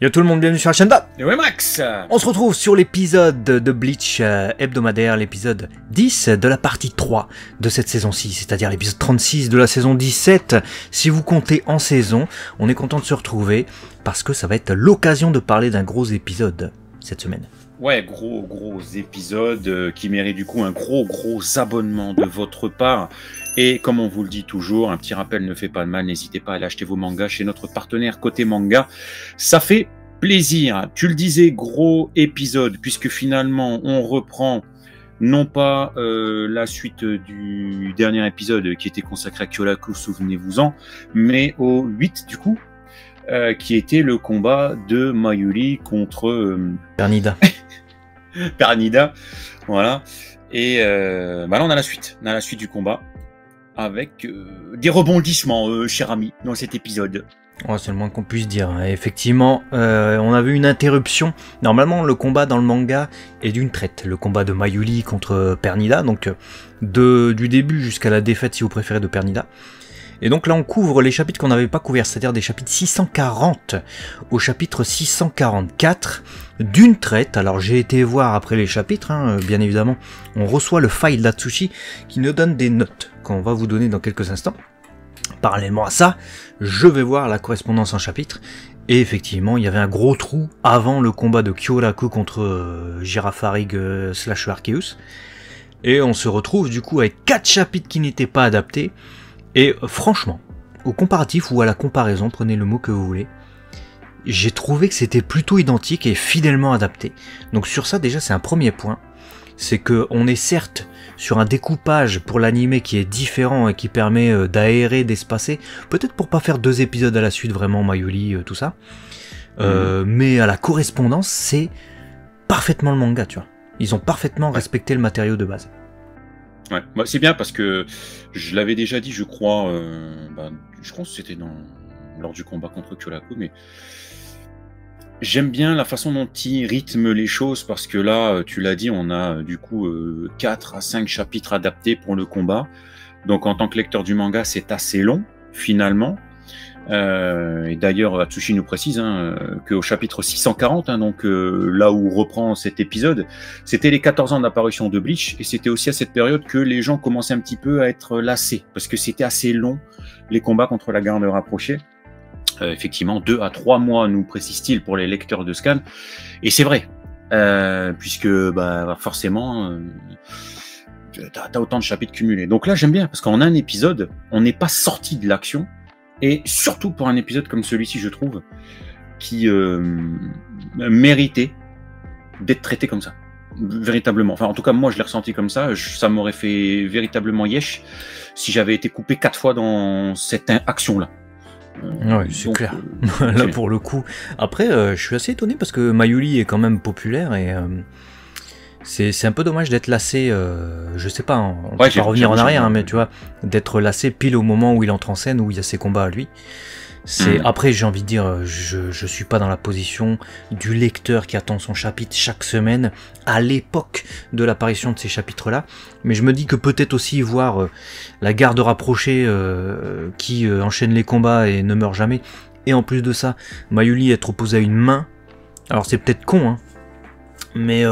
Yo tout le monde, bienvenue sur la chaîne d'A. Et ouais Max. On se retrouve sur l'épisode de Bleach hebdomadaire, l'épisode 10 de la partie 3 de cette saison 6, c'est-à-dire l'épisode 36 de la saison 17. Si vous comptez en saison, on est content de se retrouver parce que ça va être l'occasion de parler d'un gros épisode cette semaine. Ouais, gros épisode qui mérite du coup un gros abonnement de votre part. Et comme on vous le dit toujours, un petit rappel ne fait pas de mal, n'hésitez pas à aller acheter vos mangas chez notre partenaire Côté Manga. Ça fait plaisir. Tu le disais, gros épisode, puisque finalement on reprend non pas la suite du dernier épisode qui était consacré à Kyoraku, souvenez-vous-en, mais au 8 du coup, qui était le combat de Mayuri contre Pernida. Pernida, voilà. Et bah là on a la suite du combat avec des rebondissements, cher ami, dans cet épisode. Ouais, c'est le moins qu'on puisse dire. Effectivement, on a vu une interruption. Normalement, le combat dans le manga est d'une traite. Le combat de Mayuri contre Pernida, donc du début jusqu'à la défaite, si vous préférez, de Pernida. Et donc là, on couvre les chapitres qu'on n'avait pas couverts, c'est-à-dire des chapitres 640 au chapitre 644 d'une traite. Alors j'ai été voir après les chapitres, bien évidemment. On reçoit le file d'Atsushi qui nous donne des notes qu'on va vous donner dans quelques instants. Parallèlement à ça, je vais voir la correspondance en chapitre. Et effectivement, il y avait un gros trou avant le combat de Kyoraku contre Girafarig / Arceus. Et on se retrouve du coup avec 4 chapitres qui n'étaient pas adaptés. Et franchement, au comparatif ou à la comparaison, prenez le mot que vous voulez, j'ai trouvé que c'était plutôt identique et fidèlement adapté. Donc sur ça déjà c'est un premier point, c'est que on est certes sur un découpage pour l'animé qui est différent et qui permet d'aérer, d'espacer, peut-être pour pas faire 2 épisodes à la suite vraiment Mayuri, tout ça, mais à la correspondance c'est parfaitement le manga, tu vois. Ils ont parfaitement respecté le matériau de base. Ouais, bah, c'est bien parce que je l'avais déjà dit, je crois que c'était lors du combat contre Kyoraku, mais j'aime bien la façon dont il rythme les choses parce que là, tu l'as dit, on a du coup 4 à 5 chapitres adaptés pour le combat. Donc en tant que lecteur du manga, c'est assez long finalement. Et d'ailleurs, Atsushi nous précise qu'au chapitre 640, donc là où reprend cet épisode, c'était les 14 ans d'apparition de Bleach, et c'était aussi à cette période que les gens commençaient un petit peu à être lassés, parce que c'était assez long, les combats contre la garde rapprochée. Effectivement, 2 à 3 mois, nous précise-t-il, pour les lecteurs de Scan, et c'est vrai, puisque forcément... t'as autant de chapitres cumulés. Donc là, j'aime bien, parce qu'en un épisode, on n'est pas sorti de l'action. Et surtout pour un épisode comme celui-ci, je trouve, qui méritait d'être traité comme ça. Véritablement. Enfin, en tout cas, moi, je l'ai ressenti comme ça. Ça m'aurait fait véritablement yesh si j'avais été coupé 4 fois dans cette action-là. Oui, c'est clair. Là, pour le coup. Après, je suis assez étonné parce que Mayuri est quand même populaire et... c'est un peu dommage d'être lassé, je sais pas, on peut pas revenir en arrière, mais tu vois, d'être lassé pile au moment où il entre en scène, où il y a ses combats à lui. Après, j'ai envie de dire, je suis pas dans la position du lecteur qui attend son chapitre chaque semaine à l'époque de l'apparition de ces chapitres-là, mais je me dis que peut-être aussi voir la garde rapprochée qui enchaîne les combats et ne meurt jamais, et en plus de ça, Mayuri être opposé à une main, alors c'est peut-être con, mais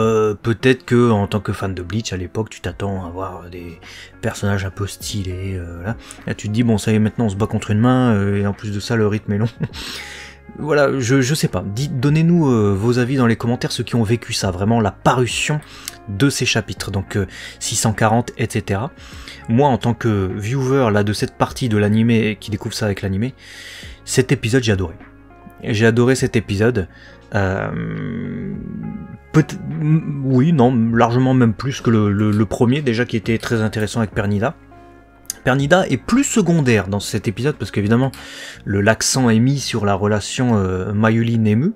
peut-être que en tant que fan de Bleach à l'époque tu t'attends à voir des personnages un peu stylés, là tu te dis bon ça y est maintenant on se bat contre une main et en plus de ça le rythme est long. Voilà, je sais pas, donnez-nous vos avis dans les commentaires, ceux qui ont vécu ça, vraiment la parution de ces chapitres, donc 640 etc. Moi en tant que viewer là de cette partie de l'animé qui découvre ça avec l'animé, cet épisode j'ai adoré. J'ai adoré cet épisode. Oui, non, largement même plus que le premier déjà qui était très intéressant avec Pernida. Pernida est plus secondaire dans cet épisode parce qu'évidemment l'accent est mis sur la relation Mayuri-Nemu.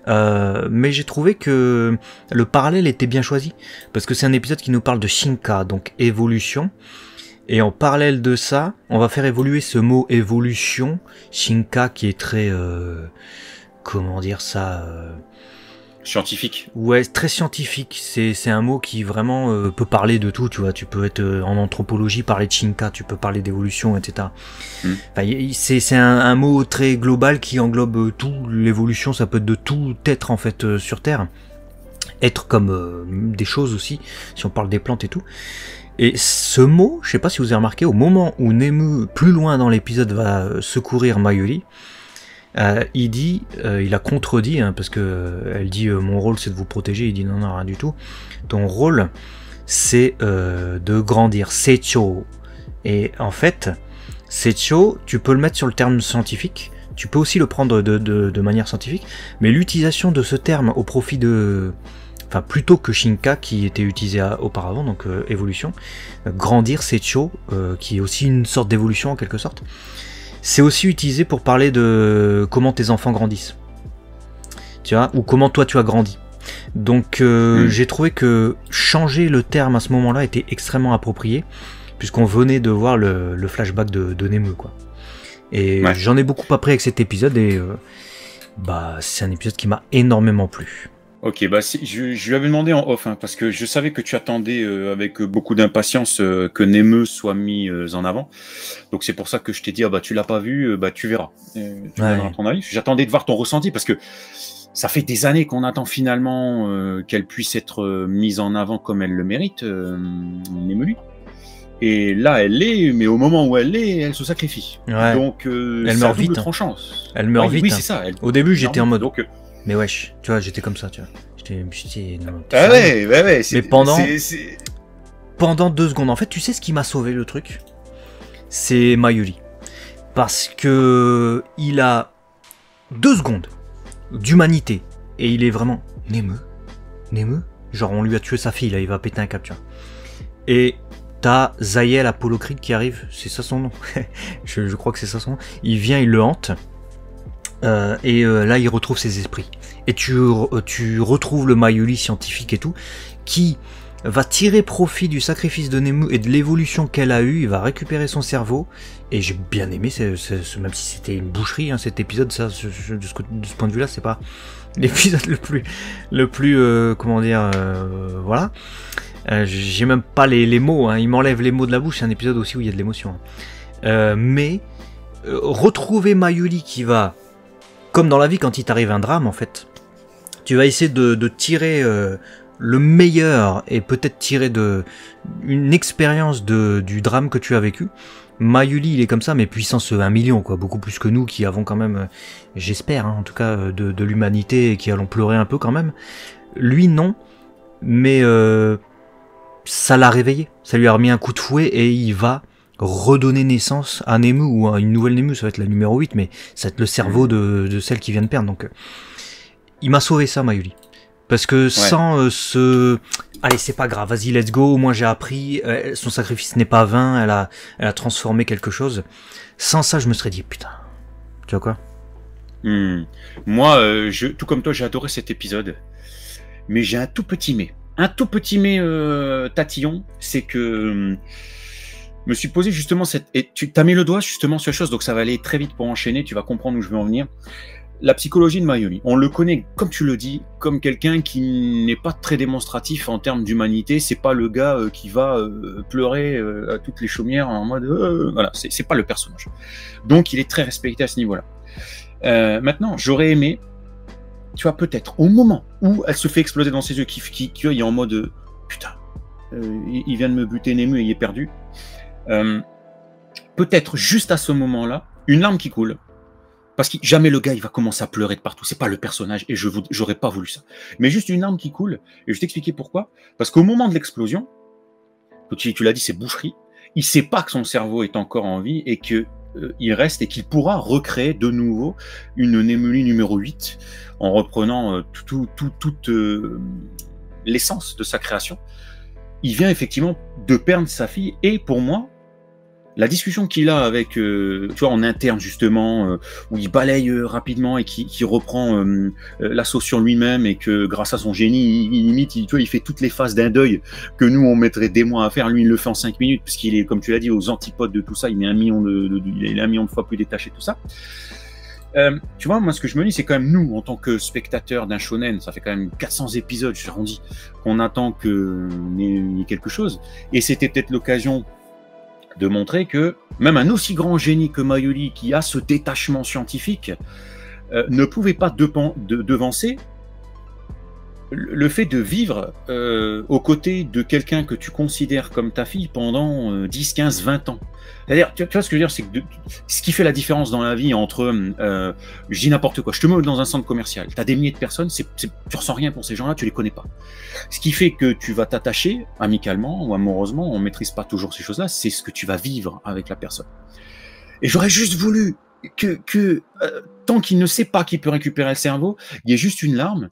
Mais j'ai trouvé que le parallèle était bien choisi parce que c'est un épisode qui nous parle de Shinka, donc évolution. Et en parallèle de ça, on va faire évoluer ce mot évolution, Shinka qui est très... comment dire ça Scientifique. Ouais, très scientifique. C'est un mot qui vraiment peut parler de tout, tu vois. Tu peux être en anthropologie, parler de Shinka, tu peux parler d'évolution, etc. Enfin, c'est un mot très global qui englobe tout. L'évolution, ça peut être de tout être en fait sur Terre. Être comme des choses aussi, si on parle des plantes et tout. Et ce mot, je sais pas si vous avez remarqué, au moment où Nemu, plus loin dans l'épisode, va secourir Mayuri, il dit, il a contredit, hein, parce que elle dit mon rôle c'est de vous protéger, il dit non, non, rien du tout. Ton rôle c'est de grandir, Seicho. Et en fait, Seicho, tu peux le mettre sur le terme scientifique, tu peux aussi le prendre de manière scientifique, mais l'utilisation de ce terme au profit de... Enfin, plutôt que Shinka qui était utilisé auparavant, donc évolution, grandir, Seicho, qui est aussi une sorte d'évolution en quelque sorte, c'est aussi utilisé pour parler de comment tes enfants grandissent. Tu vois, ou comment toi tu as grandi. Donc j'ai trouvé que changer le terme à ce moment-là était extrêmement approprié, puisqu'on venait de voir le flashback de Nemu, quoi. Et j'en ai beaucoup appris avec cet épisode, et bah c'est un épisode qui m'a énormément plu. Ok, bah je lui avais demandé en off, hein, parce que je savais que tu attendais avec beaucoup d'impatience que Nemu soit mis en avant. Donc c'est pour ça que je t'ai dit, ah bah tu l'as pas vu, bah tu verras. Tu verras ton avis. J'attendais de voir ton ressenti, parce que ça fait des années qu'on attend finalement qu'elle puisse être mise en avant comme elle le mérite, Nemu. Et là, elle l'est, mais au moment où elle l'est, elle se sacrifie. Ouais. Donc elle meurt vite. Tranchant. Elle meurt vite. Oui, c'est ça. Au début, j'étais en mode... Donc, mais wesh, tu vois, j'étais comme ça, tu vois. Je me suis dit, non, ah ouais. Mais pendant 2 secondes, en fait, tu sais ce qui m'a sauvé le truc? C'est Mayuri. Parce que il a 2 secondes d'humanité. Et il est vraiment... Nemu? Genre, on lui a tué sa fille, là, il va péter un cap, tu vois. Et t'as Zayel Apollo Creed qui arrive, c'est ça son nom. je crois que c'est ça son nom. Il vient, il le hante. Et là il retrouve ses esprits et tu retrouves le Mayuri scientifique et tout qui va tirer profit du sacrifice de Nemu et de l'évolution qu'elle a eue. Il va récupérer son cerveau et j'ai bien aimé même si c'était une boucherie, hein, cet épisode, ça, de ce point de vue là c'est pas l'épisode le plus comment dire, voilà, j'ai même pas les mots, hein, il m'enlève les mots de la bouche. C'est un épisode aussi où il y a de l'émotion, hein. Mais retrouver Mayuri qui va, comme dans la vie, quand il t'arrive un drame, en fait, tu vas essayer de tirer le meilleur et peut-être tirer une expérience du drame que tu as vécu. Mayuri, il est comme ça, mais puissance 1 million, quoi, beaucoup plus que nous qui avons quand même, j'espère, hein, en tout cas, de l'humanité et qui allons pleurer un peu quand même. Lui, non, mais ça l'a réveillé, ça lui a remis un coup de fouet et il va redonner naissance à Nemu, ou à une nouvelle Nemu, ça va être la numéro 8, mais ça va être le cerveau de celle qui vient de perdre. Donc il m'a sauvé ça, Mayuri, parce que sans allez, c'est pas grave, vas-y, let's go, au moins j'ai appris, son sacrifice n'est pas vain, elle a transformé quelque chose. Sans ça, je me serais dit, putain, tu vois quoi. Moi, tout comme toi, j'ai adoré cet épisode, mais j'ai un tout petit mais tatillon, c'est que me suis posé justement et tu t'as mis le doigt justement sur la chose, donc ça va aller très vite pour enchaîner, tu vas comprendre où je veux en venir. La psychologie de Mayuri, on le connaît, comme tu le dis, comme quelqu'un qui n'est pas très démonstratif en termes d'humanité. C'est pas le gars qui va pleurer à toutes les chaumières en mode voilà, c'est pas le personnage. Donc il est très respecté à ce niveau-là. Maintenant, j'aurais aimé, tu vois, peut-être au moment où elle se fait exploser dans ses yeux, qui est en mode putain, il vient de me buter Nemu et il est perdu. Peut-être juste à ce moment-là, une larme qui coule, parce que jamais le gars il va commencer à pleurer de partout, c'est pas le personnage et j'aurais pas voulu ça, mais juste une larme qui coule. Et je t'expliquer pourquoi, parce qu'au moment de l'explosion, tu l'as dit, c'est boucherie, il sait pas que son cerveau est encore en vie et que il reste et qu'il pourra recréer de nouveau une Nemu numéro 8 en reprenant toute l'essence de sa création. Il vient effectivement de perdre sa fille, et pour moi, la discussion qu'il a avec, tu vois, en interne justement, où il balaye rapidement et qui reprend l'assaut sur lui-même, et que grâce à son génie, il limite, tu vois, il fait toutes les phases d'un deuil que nous on mettrait des mois à faire. Lui, il le fait en 5 minutes, puisqu'il est, comme tu l'as dit, aux antipodes de tout ça. Il est 1 million de fois plus détaché, tout ça. Tu vois, moi, ce que je me dis, c'est quand même nous, en tant que spectateurs d'un shonen, ça fait quand même 400 épisodes, j'arrondis, qu'on attend qu'il y ait quelque chose. Et c'était peut-être l'occasion de montrer que même un aussi grand génie que Mayuri, qui a ce détachement scientifique, ne pouvait pas devancer le fait de vivre aux côtés de quelqu'un que tu considères comme ta fille pendant 10, 15, 20 ans. C'est-à-dire, tu vois ce que je veux dire, c'est que ce qui fait la différence dans la vie entre, je dis n'importe quoi, je te mets dans un centre commercial, tu as des milliers de personnes, tu ressens rien pour ces gens-là, tu les connais pas. Ce qui fait que tu vas t'attacher, amicalement ou amoureusement, on maîtrise pas toujours ces choses-là, c'est ce que tu vas vivre avec la personne. Et j'aurais juste voulu que tant qu'il ne sait pas qu'il peut récupérer le cerveau, il y ait juste une larme.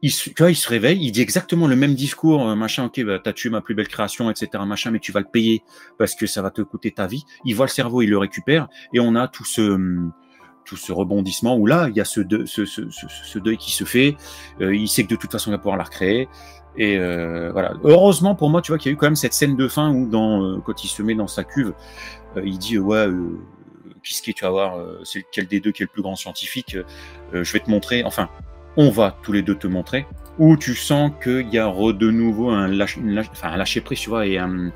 Tu vois, il se réveille, il dit exactement le même discours, machin, ok, bah, t'as tué ma plus belle création, etc., machin, mais tu vas le payer parce que ça va te coûter ta vie. Il voit le cerveau, il le récupère, et on a tout ce rebondissement où là, il y a ce deuil qui se fait, il sait que de toute façon, il va pouvoir la recréer, et voilà. Heureusement pour moi, tu vois, qu'il y a eu quand même cette scène de fin où, quand il se met dans sa cuve, il dit, ouais, Kisuke, tu vas voir, c'est lequel des deux qui est le plus grand scientifique, je vais te montrer, enfin, on va tous les deux te montrer, où tu sens qu'il y a de nouveau un lâcher prise, tu vois, et une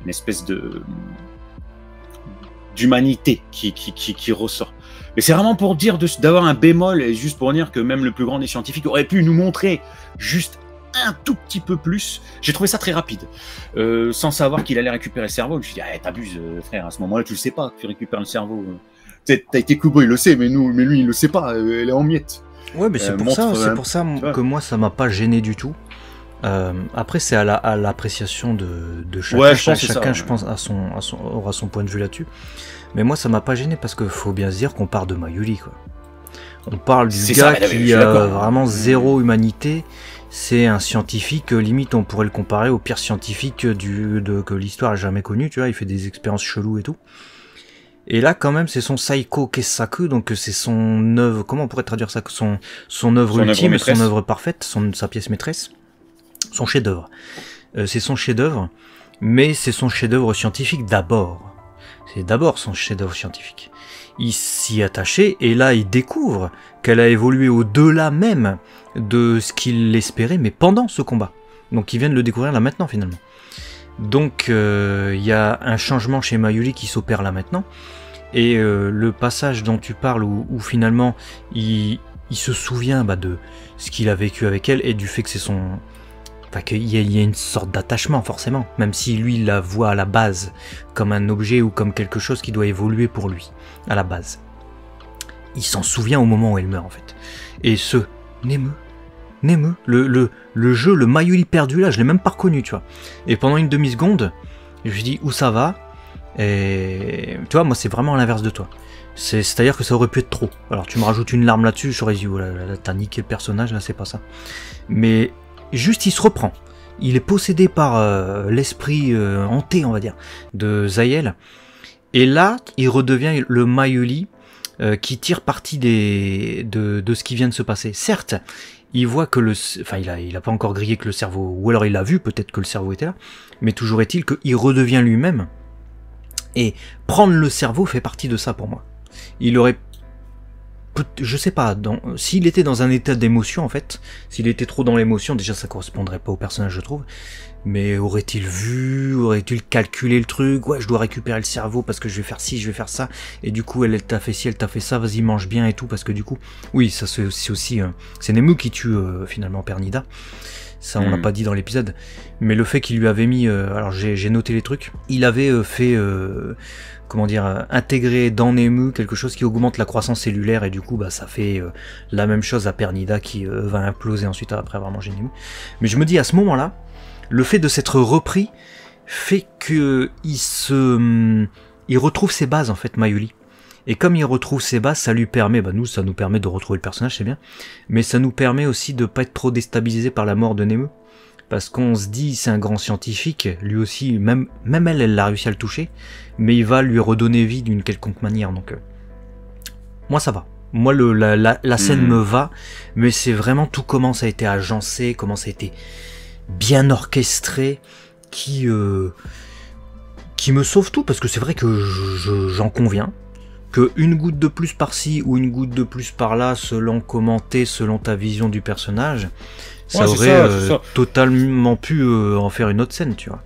espèce d'humanité qui ressort. Mais c'est vraiment pour dire d'avoir un bémol, et juste pour dire que même le plus grand des scientifiques aurait pu nous montrer juste un tout petit peu plus. J'ai trouvé ça très rapide, sans savoir qu'il allait récupérer le cerveau. Je me suis dit, ah, t'abuses, frère, à ce moment-là, tu le sais pas, que tu récupères le cerveau. T'as été coupé, il le sait, mais lui, il le sait pas, elle est en miettes. Ouais, mais c'est pour ça que moi, ça m'a pas gêné du tout. Après, c'est à l'appréciation de chacun. Ouais, chacun, je pense, aura son point de vue là-dessus. Mais moi, ça m'a pas gêné parce qu'il faut bien se dire qu'on parle de Mayuri, quoi. On parle du gars qui a vraiment zéro humanité. C'est un scientifique, limite, on pourrait le comparer au pire scientifique que l'histoire a jamais connu. Tu vois, il fait des expériences cheloues et tout. Et là, quand même, c'est son Saiko Kessaku, donc c'est son œuvre, comment on pourrait traduire ça, son œuvre ultime, son œuvre parfaite, sa pièce maîtresse, son chef-d'œuvre. C'est son chef-d'œuvre, mais c'est son chef-d'œuvre scientifique d'abord. C'est d'abord son chef-d'œuvre scientifique. Il s'y est attaché, et là, il découvre qu'elle a évolué au-delà même de ce qu'il espérait, mais pendant ce combat. Donc, il vient de le découvrir là maintenant, finalement. Donc il y a un changement chez Mayuri qui s'opère là maintenant, et le passage dont tu parles où finalement il se souvient de ce qu'il a vécu avec elle et du fait que c'est son... Enfin, qu'il y a une sorte d'attachement forcément, même si lui il la voit à la base comme un objet ou comme quelque chose qui doit évoluer pour lui, à la base. Il s'en souvient au moment où elle meurt en fait. Et ce Nemu, le jeu, le Mayuri perdu là, je l'ai même pas reconnu, tu vois. Et pendant une demi-seconde, je me suis dit où ça va. Et tu vois, moi c'est vraiment l'inverse de toi. C'est-à-dire que ça aurait pu être trop. Alors tu me rajoutes une larme là-dessus, j'aurais dit oh là, t'as niqué le personnage, là c'est pas ça. Mais juste il se reprend. Il est possédé par l'esprit hanté, on va dire, de Zayel. Et là, il redevient le Mayuri qui tire parti de ce qui vient de se passer. Certes, il voit que il a pas encore grillé que le cerveau, ou alors il a vu peut-être que le cerveau était là, mais toujours est-il qu'il redevient lui-même, et prendre le cerveau fait partie de ça pour moi. Il aurait, je sais pas, s'il était dans un état d'émotion en fait, s'il était trop dans l'émotion, déjà ça correspondrait pas au personnage je trouve, mais aurait-il calculé le truc, ouais je dois récupérer le cerveau parce que je vais faire ci, je vais faire ça, et du coup elle t'a fait ci, elle t'a fait ça, vas-y mange bien et tout, parce que du coup, oui ça c'est aussi, c'est Nemu qui tue finalement Pernida, ça on l'a pas dit dans l'épisode, mais le fait qu'il lui avait mis, alors j'ai noté les trucs, il avait fait, comment dire, intégrer dans Nemu quelque chose qui augmente la croissance cellulaire, et du coup ça fait la même chose à Pernida qui va imploser ensuite après avoir mangé Nemu. Mais je me dis à ce moment-là, le fait de s'être repris fait que il retrouve ses bases en fait, Mayuri. Et comme il retrouve ses bases, ça lui permet, ça nous permet de retrouver le personnage, c'est bien, mais ça nous permet aussi de pas être trop déstabilisé par la mort de Nemu, parce qu'on se dit c'est un grand scientifique, lui aussi, même elle a réussi à le toucher, mais il va lui redonner vie d'une quelconque manière, donc moi ça va. Moi la scène me va, mais c'est vraiment tout comment ça a été agencé, comment ça a été bien orchestré, qui me sauve tout, parce que c'est vrai que j'en conviens. que une goutte de plus par-ci ou une goutte de plus par-là, selon commenter, selon ta vision du personnage, ça aurait totalement pu en faire une autre scène, tu vois.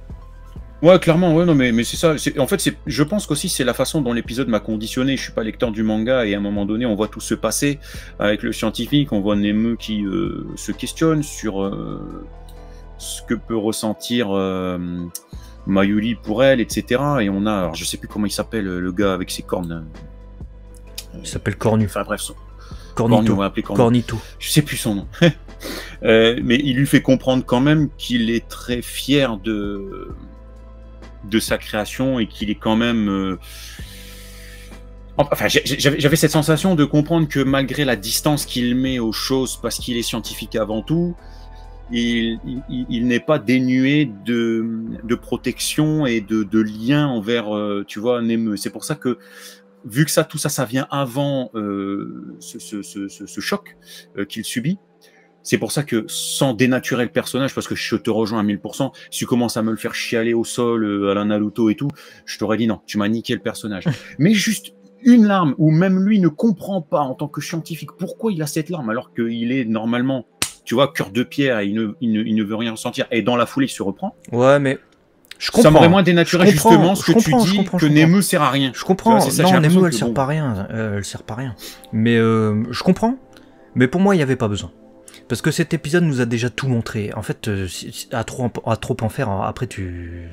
Ouais, clairement, ouais, non, mais c'est ça. En fait, je pense qu'aussi c'est la façon dont l'épisode m'a conditionné. Je suis pas lecteur du manga et à un moment donné, on voit tout se passer avec le scientifique. On voit Nemu qui se questionne sur ce que peut ressentir Mayuri pour elle, etc. Et on a, alors je sais plus comment il s'appelle, le gars avec ses cornes. Il s'appelle Cornu. Enfin bref, Cornito. On va appeler Cornito. Je sais plus son nom. Mais il lui fait comprendre quand même qu'il est très fier de sa création et qu'il est quand même... Enfin, j'avais cette sensation de comprendre que malgré la distance qu'il met aux choses, parce qu'il est scientifique avant tout, il n'est pas dénué de protection et de lien envers, tu vois, Nemu. C'est pour ça que, vu que tout ça vient avant ce choc qu'il subit, c'est pour ça que, sans dénaturer le personnage, parce que je te rejoins à 1000%, si tu commences à me le faire chialer au sol à la Naruto et tout, je t'aurais dit non, tu m'as niqué le personnage. Mais juste une larme, où même lui ne comprend pas en tant que scientifique pourquoi il a cette larme, alors qu'il est normalement, tu vois, cœur de pierre et il ne veut rien ressentir, et dans la foulée il se reprend. Ouais, mais... Je comprends. Ça m'aurait moins dénaturé justement ce que tu dis que Nemu sert à rien. Je comprends. Non, Nemu elle sert pas à rien. Elle sert pas à rien. Mais je comprends. Mais pour moi il n'y avait pas besoin. Parce que cet épisode nous a déjà tout montré. En fait, à trop en faire, après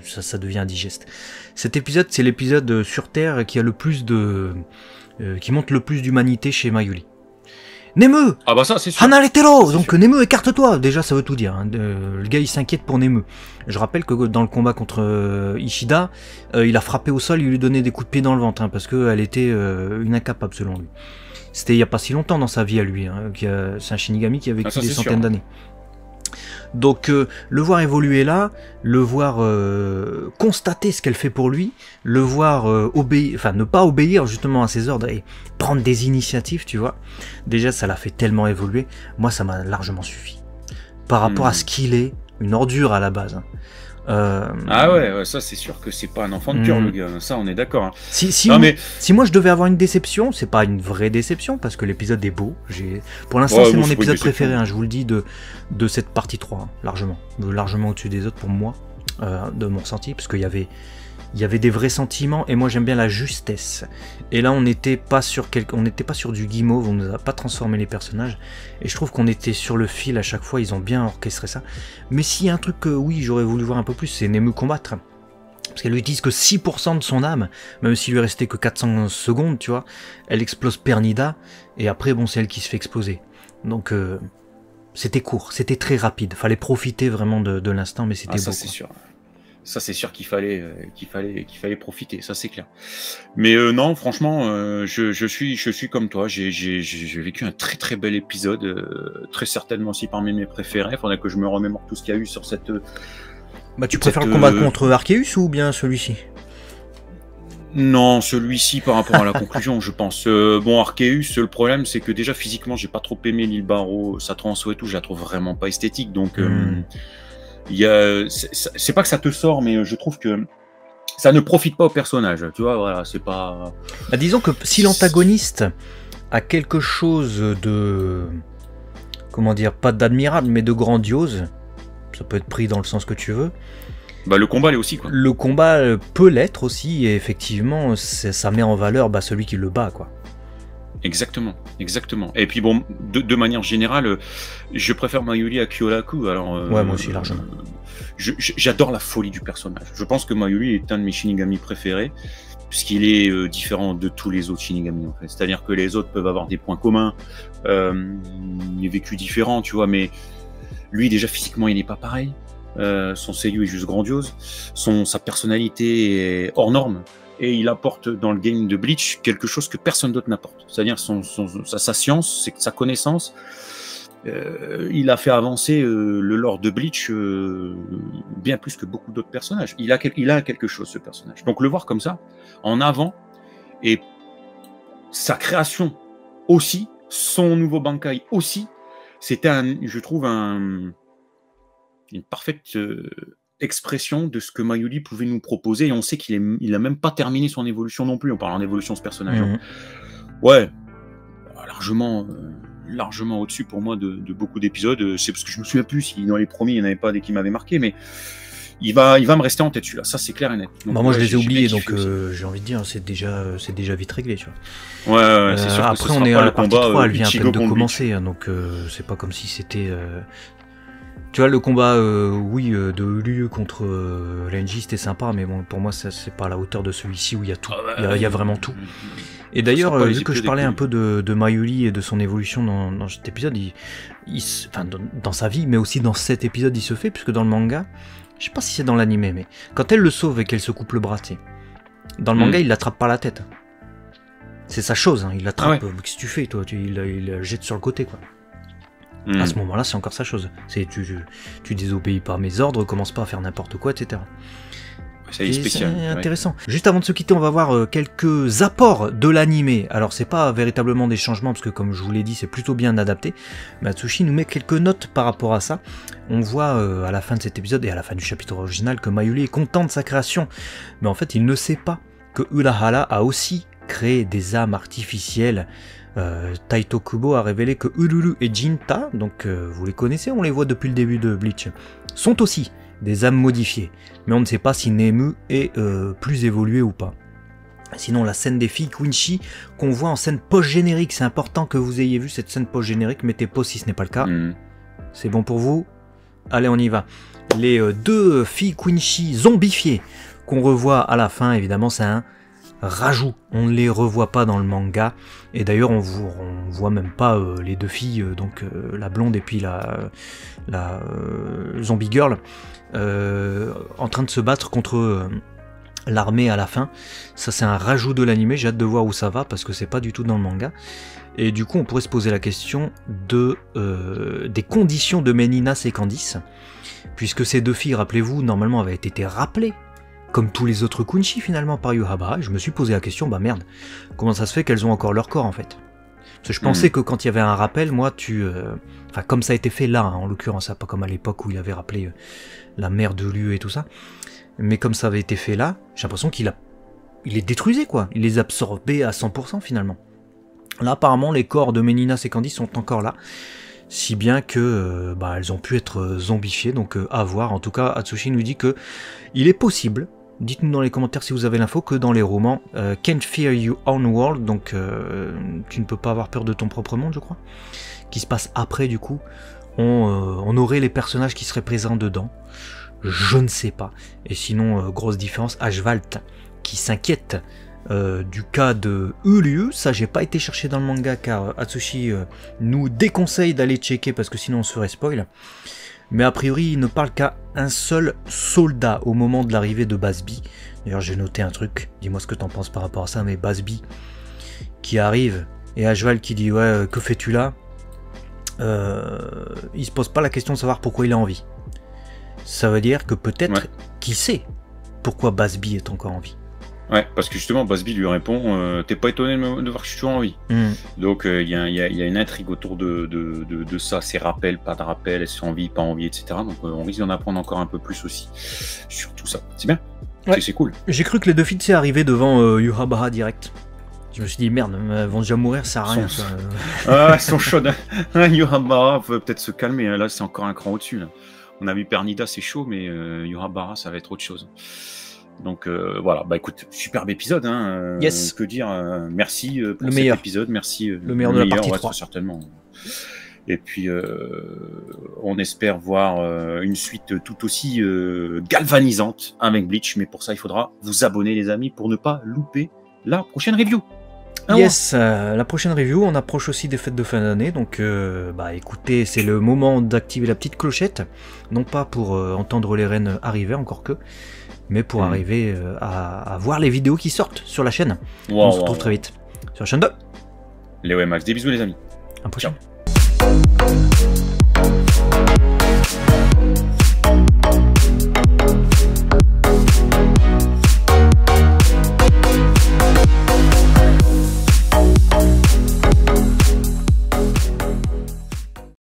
ça devient indigeste. Cet épisode, c'est l'épisode sur Terre qui a le plus qui montre le plus d'humanité chez Mayuri. Nemu! Ah bah ça c'est sûr. Hanaletero! Donc Nemu, écarte-toi! Déjà ça veut tout dire. Hein. Le gars il s'inquiète pour Nemu. Je rappelle que dans le combat contre Ishida, il a frappé au sol, il lui donnait des coups de pied dans le ventre, hein, parce qu'elle était une incapable selon lui. C'était il n'y a pas si longtemps dans sa vie à lui. Hein, c'est un Shinigami qui a vécu des centaines d'années. Donc le voir évoluer là, le voir constater ce qu'elle fait pour lui, le voir obéir, enfin ne pas obéir justement à ses ordres et prendre des initiatives, tu vois. Déjà ça l'a fait tellement évoluer, moi ça m'a largement suffi. Par rapport à ce qu'il est, une ordure à la base. Hein. Ah ouais, ça c'est sûr que c'est pas un enfant de cœur le gars, ça on est d'accord. Hein. Si moi je devais avoir une déception, c'est pas une vraie déception parce que l'épisode est beau. Pour l'instant c'est mon épisode préféré, hein, je vous le dis, de cette partie 3, hein, largement au-dessus des autres pour moi, de mon ressenti, parce qu'il y avait des vrais sentiments et moi j'aime bien la justesse. Et là on n'était pas sur du guimauve, on nous a pas transformé les personnages et je trouve qu'on était sur le fil à chaque fois, ils ont bien orchestré ça. Mais s'il y a un truc que oui j'aurais voulu voir un peu plus, c'est Nemu combattre. Parce qu'elle utilise que 6% de son âme, même s'il lui restait que 400 secondes, tu vois, elle explose Pernida et après bon c'est elle qui se fait exploser. Donc c'était court, c'était très rapide, fallait profiter vraiment de l'instant, mais c'était beau. Ça c'est sûr. Ça, c'est sûr qu'il fallait profiter, ça c'est clair. Mais non, franchement, je suis comme toi. J'ai vécu un très très bel épisode, très certainement aussi parmi mes préférés. Il faudrait que je me remémore tout ce qu'il y a eu sur cette. Bah, tu préfères le combat contre Arceus ou bien celui-ci? Non, celui-ci par rapport à la conclusion, je pense. Bon, Arceus, le problème, c'est que déjà physiquement, j'ai pas trop aimé l'île Barreau, sa transo et tout. Je la trouve vraiment pas esthétique, donc. C'est pas que ça te sort, mais je trouve que ça ne profite pas au personnage. Tu vois, voilà, c'est pas. Bah, disons que si l'antagoniste a quelque chose de, comment dire, pas d'admirable, mais de grandiose, ça peut être pris dans le sens que tu veux. Bah, le combat l'est aussi, quoi. Le combat peut l'être aussi, et effectivement, ça met en valeur celui qui le bat, quoi. Exactement. Et puis bon, de manière générale, je préfère Mayuri à Kyoraku. Alors, ouais, moi aussi largement. J'adore la folie du personnage. Je pense que Mayuri est un de mes Shinigami préférés, puisqu'il est différent de tous les autres Shinigami. En fait. C'est-à-dire que les autres peuvent avoir des points communs, des vécus différents, tu vois, mais lui déjà physiquement il n'est pas pareil. Son seiyuu est juste grandiose. Sa personnalité est hors norme. Et il apporte dans le game de Bleach quelque chose que personne d'autre n'apporte. C'est-à-dire sa science, sa connaissance. Il a fait avancer le lore de Bleach bien plus que beaucoup d'autres personnages. Il a quelque chose, ce personnage. Donc le voir comme ça, en avant, et sa création aussi, son nouveau Bankai aussi, c'était, je trouve, une parfaite expression de ce que Mayuri pouvait nous proposer, et on sait il a même pas terminé son évolution non plus, on parle en évolution de ce personnage. Ouais, largement au-dessus pour moi de beaucoup d'épisodes. C'est parce que je me souviens plus si dans les premiers il n'y en avait pas des qui m'avaient marqué, mais il va me rester en tête celui-là, ça c'est clair et net. Donc, moi je les ai oubliés, donc j'ai envie de dire c'est déjà vite réglé, tu vois. Ouais, c'est sûr. Après on est à la partie 3, elle vient à peine de commencer, hein, donc c'est pas comme si c'était... Tu vois, le combat de Ulu contre Renji, c'était sympa, mais bon, pour moi c'est pas à la hauteur de celui-ci où il y a tout, il y a vraiment tout. Et d'ailleurs, vu que je parlais un peu de Mayuri et de son évolution dans cet épisode, dans sa vie, mais aussi dans cet épisode, il se fait, puisque dans le manga, je sais pas si c'est dans l'animé, mais quand elle le sauve et qu'elle se coupe le bras, dans le manga, il l'attrape par la tête. C'est sa chose, hein, il l'attrape. Qu'est-ce que tu fais, toi? Il la jette sur le côté, quoi. À ce moment-là, c'est encore sa chose. C'est tu désobéis pas à mes ordres, commence pas à faire n'importe quoi, etc. C'est spécial. C'est intéressant. Juste avant de se quitter, on va voir quelques apports de l'animé. Alors, c'est pas véritablement des changements, parce que comme je vous l'ai dit, c'est plutôt bien adapté. Matsushi nous met quelques notes par rapport à ça. On voit à la fin de cet épisode et à la fin du chapitre original que Mayuri est content de sa création. Mais en fait, il ne sait pas que Urahara a aussi créé des âmes artificielles. Taito Kubo a révélé que Ururu et Jinta, donc vous les connaissez, on les voit depuis le début de Bleach, sont aussi des âmes modifiées, mais on ne sait pas si Nemu est plus évolué ou pas. Sinon, la scène des filles Quincy qu'on voit en scène post-générique, c'est important que vous ayez vu cette scène post-générique, mettez pause si ce n'est pas le cas. C'est bon pour vous? Allez, on y va. Les deux filles Quincy zombifiées qu'on revoit à la fin, évidemment, c'est un rajout, on ne les revoit pas dans le manga, et d'ailleurs on voit même pas les deux filles, donc la blonde et puis la zombie girl, en train de se battre contre l'armée à la fin. Ça c'est un rajout de l'animé, j'ai hâte de voir où ça va parce que c'est pas du tout dans le manga. Et du coup on pourrait se poser la question des conditions de Meninas et Candice, puisque ces deux filles, rappelez-vous, normalement avaient été rappelées comme tous les autres Kunchi finalement par Yuhabara. Je me suis posé la question, bah merde, comment ça se fait qu'elles ont encore leur corps en fait? Parce que je pensais que quand il y avait un rappel, moi enfin comme ça a été fait là, hein, en l'occurrence, pas comme à l'époque où il avait rappelé la mère de Liu et tout ça, mais comme ça avait été fait là, j'ai l'impression qu'il les détruisait quoi, il les absorbait à 100% finalement. Là apparemment les corps de Meninas et Candice sont encore là, si bien que elles ont pu être zombifiées, donc à voir. En tout cas, Atsushi nous dit que il est possible, dites-nous dans les commentaires si vous avez l'info, que dans les romans Can't Fear You Own World, donc tu ne peux pas avoir peur de ton propre monde, je crois, qui se passe après du coup, on aurait les personnages qui seraient présents dedans, je ne sais pas. Et sinon, grosse différence, Ashvalt qui s'inquiète du cas de Uryu, ça j'ai pas été chercher dans le manga car Atsushi nous déconseille d'aller checker parce que sinon on se ferait spoil. Mais a priori il ne parle qu'à un seul soldat au moment de l'arrivée de Basby. D'ailleurs j'ai noté un truc, dis-moi ce que t'en penses par rapport à ça, mais Basby qui arrive et Ashval qui dit ouais que fais-tu là, il se pose pas la question de savoir pourquoi il est en vie. Ça veut dire que peut-être qui sait pourquoi Basby est encore en vie. Ouais, parce que justement, Basby lui répond t'es pas étonné de voir que je suis toujours en vie. Donc il y a une intrigue autour de ça, ces rappels, pas de rappels, est-ce en vie, pas en vie, etc. Donc on risque d'en apprendre encore un peu plus aussi sur tout ça. C'est bien, c'est cool. J'ai cru que les deux filles s'est arrivé devant Yuhabara direct. Je me suis dit merde, elles vont déjà mourir, ça sert à rien. Elles sont chaudes. Yuhabara peut peut-être se calmer, là c'est encore un cran au-dessus. Là. On a vu Pernida, c'est chaud, mais Yuhabara ça va être autre chose. Donc voilà, bah écoute, superbe épisode, hein. Yes. Que dire, merci pour le cet meilleur épisode, merci. Le meilleur de la partie 3. Certainement. Et puis on espère voir une suite tout aussi galvanisante avec Bleach, mais pour ça il faudra vous abonner les amis pour ne pas louper la prochaine review. Yes, la prochaine review, on approche aussi des fêtes de fin d'année, donc bah écoutez, c'est le moment d'activer la petite clochette, non pas pour entendre les reines arriver, encore que, mais pour arriver à voir les vidéos qui sortent sur la chaîne. On se retrouve très vite sur la chaîne 2. Léo et Max, des bisous les amis. À la prochaine. Ciao.